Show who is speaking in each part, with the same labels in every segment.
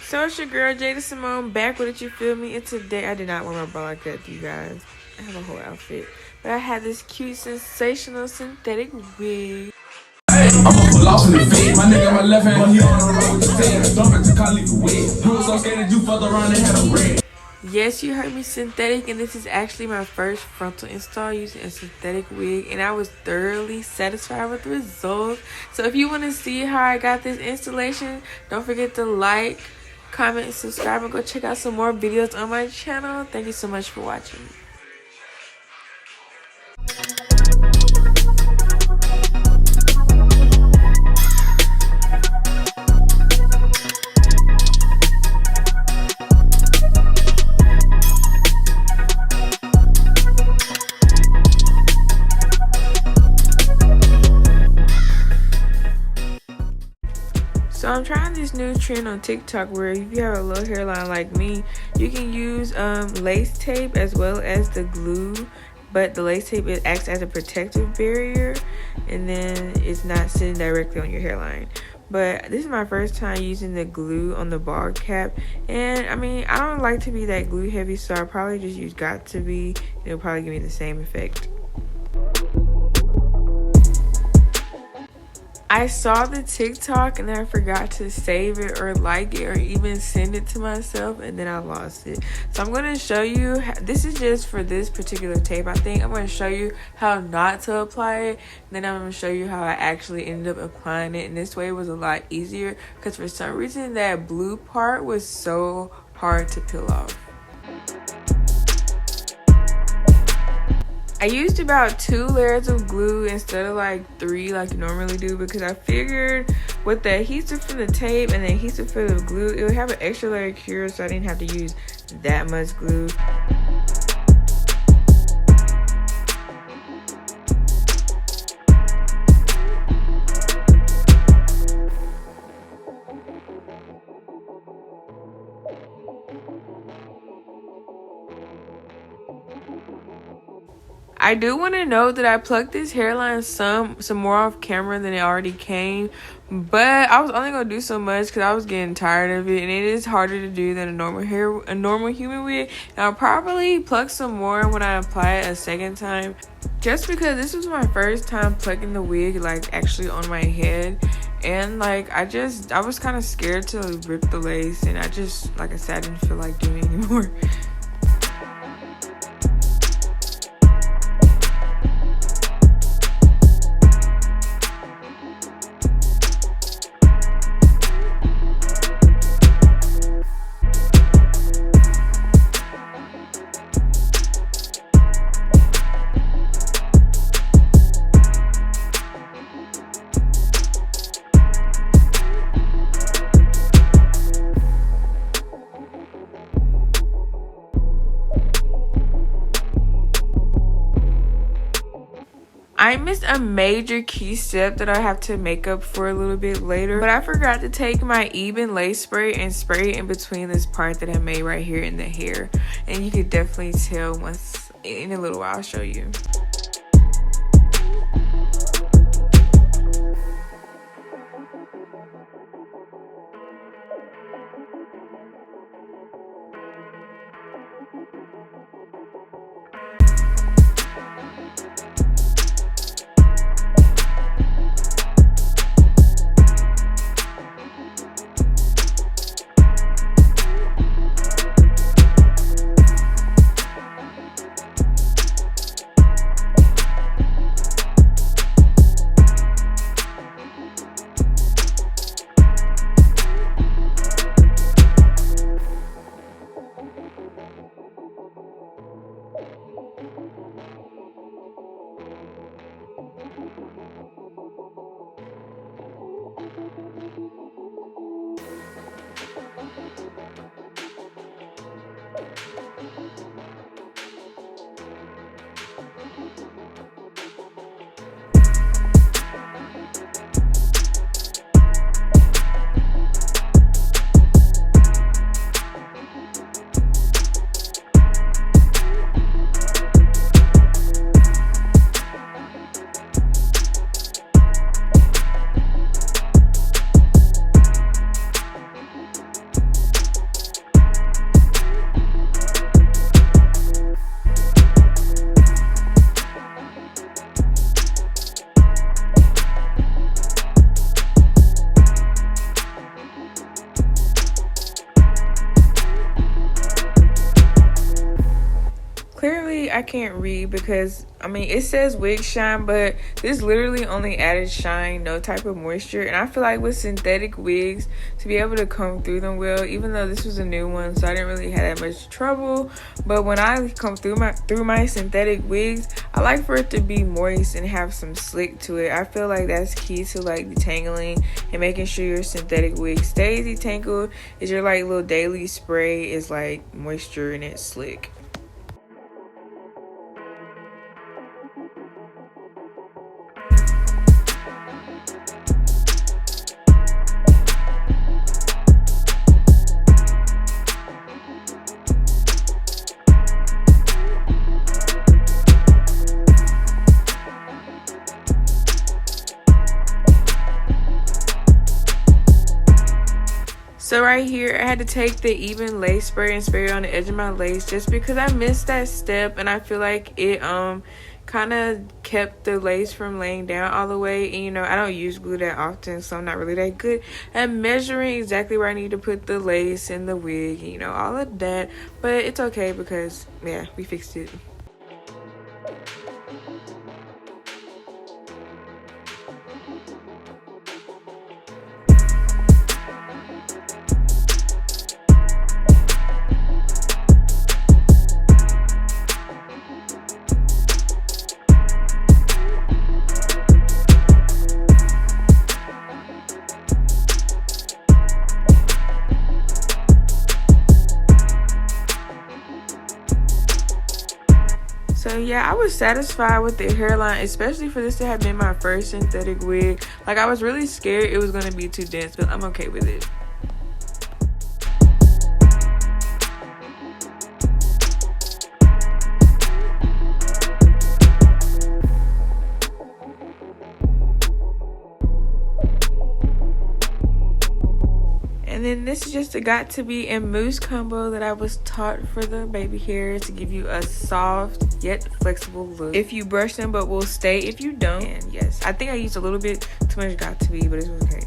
Speaker 1: So it's your girl Jada back with it, you feel me? And today I did not wear my bra like that, you guys. I have a whole outfit. But I had this cute sensational synthetic wig.
Speaker 2: I'm a pull off in the vid. My nigga my left hand, but he on the road with the tape. Dump it to Cali for wig. You was so scared that you fucked around and had a red.
Speaker 1: Yes, you heard me, synthetic, and this is actually my first frontal install using a synthetic wig, and I was thoroughly satisfied with the results. So if you want to see how I got this installation, don't forget to like, comment, and subscribe, and go check out some more videos on my channel. Thank you so much for watching. So I'm trying this new trend on TikTok where if you have a low hairline like me, you can use lace tape as well as the glue, but the lace tape, it acts as a protective barrier and then it's not sitting directly on your hairline. But this is my first time using the glue on the bald cap, and I mean, I don't like to be that glue heavy, so I'll probably just use Got To Be. It'll probably give me the same effect. I saw the TikTok and I forgot to save it or like it or even send it to myself, and then I lost it. So I'm going to show you, this is just for this particular tape. I think I'm going to show you how not to apply it, and then I'm going to show you how I actually ended up applying it. And this way it was a lot easier because for some reason that blue part was so hard to peel off. I used about 2 layers of glue instead of like 3 like you normally do, because I figured with the adhesive from the tape and the adhesive for the glue, it would have an extra layer cure, so I didn't have to use that much glue. I do want to note that I plucked this hairline some more off camera than it already came, but I was only gonna do so much because I was getting tired of it, and it is harder to do than a normal human wig. And I'll probably pluck some more when I apply it a second time, just because this was my first time plucking the wig like actually on my head, and like I was kind of scared to rip the lace, and I just, like I said, I didn't feel like doing it anymore. I missed a major key step that I have to make up for a little bit later, but I forgot to take my even lace spray and spray it in between this part that I made right here in the hair, and you could definitely tell once in a little while. I'll show you. honestly, I can't read because, I mean, it says wig shine, but this literally only added shine, no type of moisture. And I feel like with synthetic wigs, to be able to comb through them well, even though this was a new one, so I didn't really have that much trouble. But when I come through my synthetic wigs, I like for it to be moist and have some slick to it. I feel like that's key to like detangling and making sure your synthetic wig stays detangled. Is your like little daily spray is like moisture and it's slick. So right here, I had to take the even lace spray and spray it on the edge of my lace just because I missed that step, and I feel like it kind of kept the lace from laying down all the way. And you know, I don't use glue that often, so I'm not really that good at measuring exactly where I need to put the lace and the wig, you know, all of that. But it's okay because, yeah, we fixed it. So yeah, I was satisfied with the hairline, especially for this to have been my first synthetic wig. Like, I was really scared it was going to be too dense, but I'm okay with it. And then this is just a got to be a mousse combo that I was taught for the baby hair to give you a soft yet flexible look if you brush them, but will stay if you don't. And yes, I think I used a little bit too much got to be, but it's okay.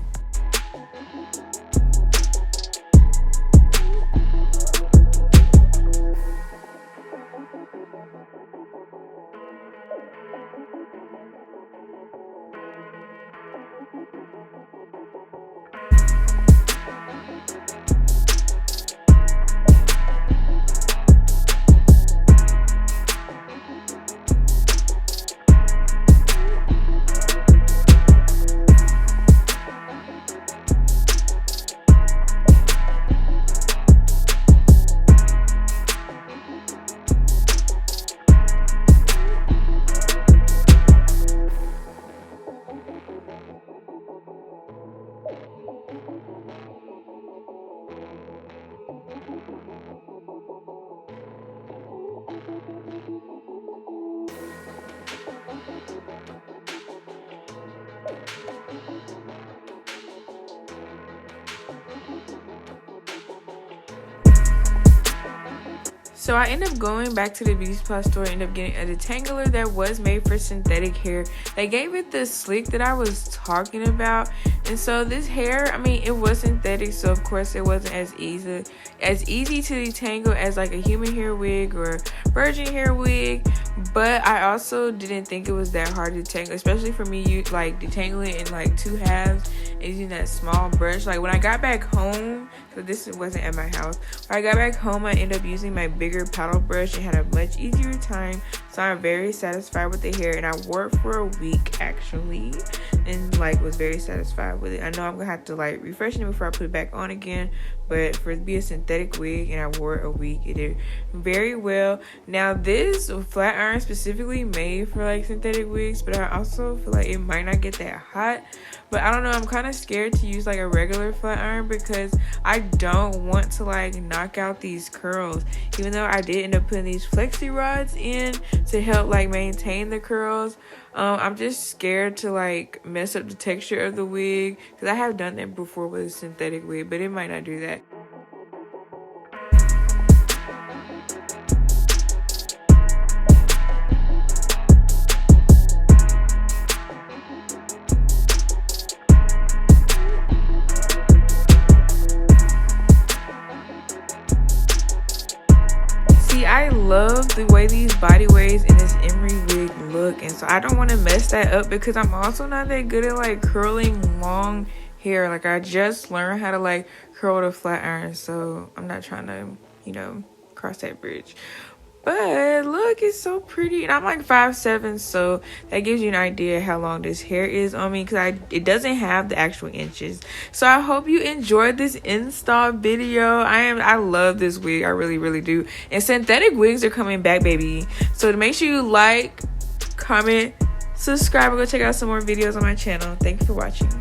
Speaker 1: So I ended up going back to the beauty supply store, ended up getting a detangler that was made for synthetic hair. They gave it the slick that I was talking about. And so this hair, I mean, it was synthetic, so of course it wasn't as easy to detangle as like a human hair wig or virgin hair wig. But I also didn't think it was that hard to detangle, especially for me, you like detangling in like 2 halves and using that small brush. Like when I got back home, so this wasn't at my house. When I got back home, I ended up using my bigger paddle brush and had a much easier time. So I'm very satisfied with the hair, and I wore it for a week actually, and like was very satisfied with it. I know I'm gonna have to like refresh it before I put it back on again, but for it to be a synthetic wig and I wore it a week, it did very well. Now this flat iron specifically made for like synthetic wigs, but I also feel like it might not get that hot. But I don't know, I'm kind of scared to use like a regular flat iron because I don't want to like knock out these curls, even though I did end up putting these flexi rods in to help like maintain the curls. I'm just scared to like mess up the texture of the wig because I have done that before with a synthetic wig, but it might not do that. I love the way these body waves and this emery wig look, and so I don't want to mess that up because I'm also not that good at like curling long hair. Like I just learned how to like curl with a flat iron, so I'm not trying to, you know, cross that bridge. But look, it's so pretty, and I'm like 5'7", so that gives you an idea how long this hair is on me, because it doesn't have the actual inches. So I hope you enjoyed this install video. I love this wig, I really do, and synthetic wigs are coming back, baby. So to make sure you like, comment, subscribe, and go check out some more videos on my channel. Thank you for watching.